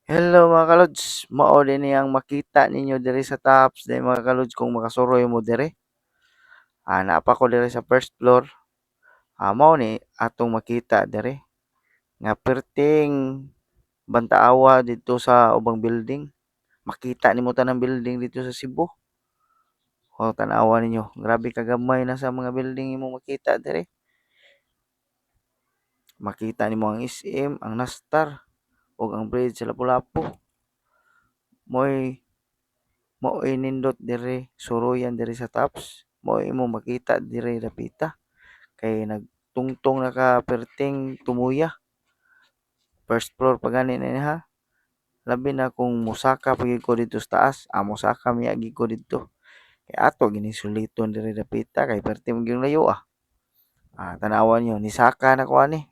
Hello mga kalods, mao din niyang makita ninyo diri sa tops day mga kalods kung makasuroy mo diri. Naa pa ko diri sa first floor. Mao ni atong makita diri nga perting bantaawa dito sa ubang building. Makita nimo tanang building dito sa Cebu. Tan-awa ninyo, grabe kagamay na sa mga building imong makita diri. Makita nimo ang SM, ang Nastar ug ang bridge sa Lapu-Lapu. Mo'y Mao'y nindot diri suroyan diri sa tops. Mao imong makita diri dapita kay nagtungtong na ka perting Tumuyah. First floor pa gani na ha. Labi na kung mosaka pa gyud ko dito sa taas, mosaka miya gyud ko didto. Kay ato gini suliton diri dapita kay perti man gyud layo. Tan-awan niyo nisaka na ko ani.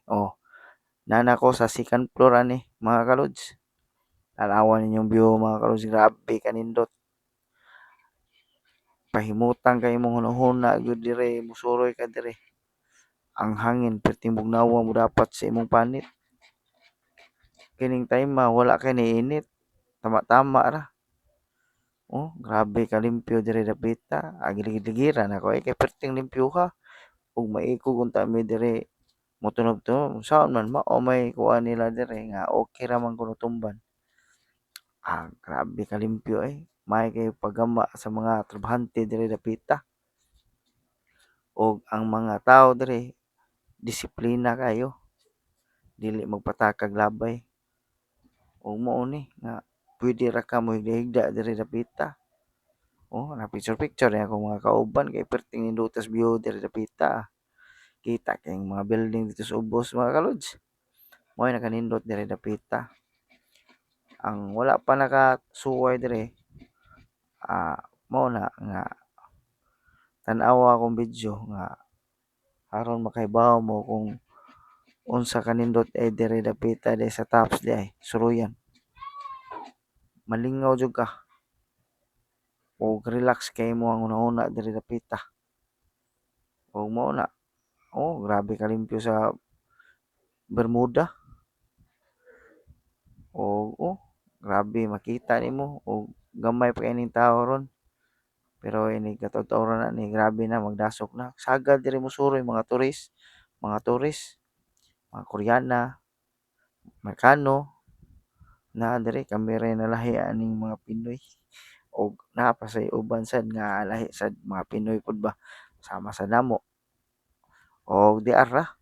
Nana ko sa second floor ani mga kalods. Tan-awan ninyong view mga kalods, grabe kanindot. Pahimutang kay imong hunahuna gyud diri, mosuroy ka diri. Ang hangin perting bugnawa mo dapat sa imong panit. Kining time wala kay niinit, tama-tama ra. Grabe kalimpyo diri dapita. Giligid-ligiran ako kay perting limpyo ha. Ug maikog unta mi diri motunog-tunog. Unsaon man mao may kuan nila diri nga okay ra man kuno tumban. Grabe kalimpyo may kay paggama sa mga trabahante diri dapita. Og ang mga tao diri disiplina kayo. Dili magpatakag labay. Ug mao ni nga pwede ra ka mohigda-higda diri dapita. Na-picture-picture na akong mga kauban kay perting nindutas view diri dapita. Kita kayong mga building dito sa ubos mga kalods. Mo'y nakanindot diri dapita. Ang wala pa nakasuway diri, mao na nga tan-awa akong video nga aron makahibaw mo kung unsa kanindot diri dapita diri sa tops di suruyan. Malingaw jud ka. Ug relax kay mo ang una-una diri dapita. Ug mao na. Grabe kalimpyo sa Bermuda. Og grabe makita nimo og gamay pa kining tawo ron. Pero ini kataw-taw ra na ni grabe na magdasok na. Sagad diri mosuroy mga turis, mga Koreana, Amerikano, naa diri kami ray nalahi aning mga Pinoy. Og naa pa say uban sad nga lahi sad mga Pinoy pud ba sama sa namo. Og di ara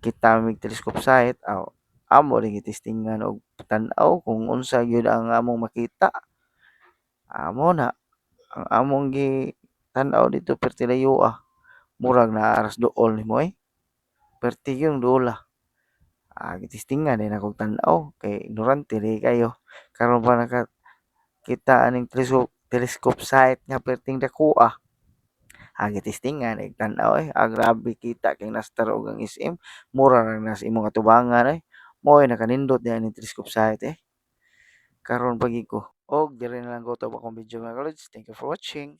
kita mig telescope sight amo ring gitistingan og tan-aw kung unsa gyud ang among makita. Mao na ang among gitan-aw dito perti layo murag naa aras duol nimo perti gyud duol gitistingan din akong tan-aw kay ignorante di kayo karon pa nakakita aning telescope sight nga perting dako gitistingan tan-aw grabe kita kay Nastar ug ang SM mura ra na sa imong atubangan mo'y nakanindot din aning telescope sight karon pa gyud ko og diri na lang ko akong video mga kalods. Thank you for watching.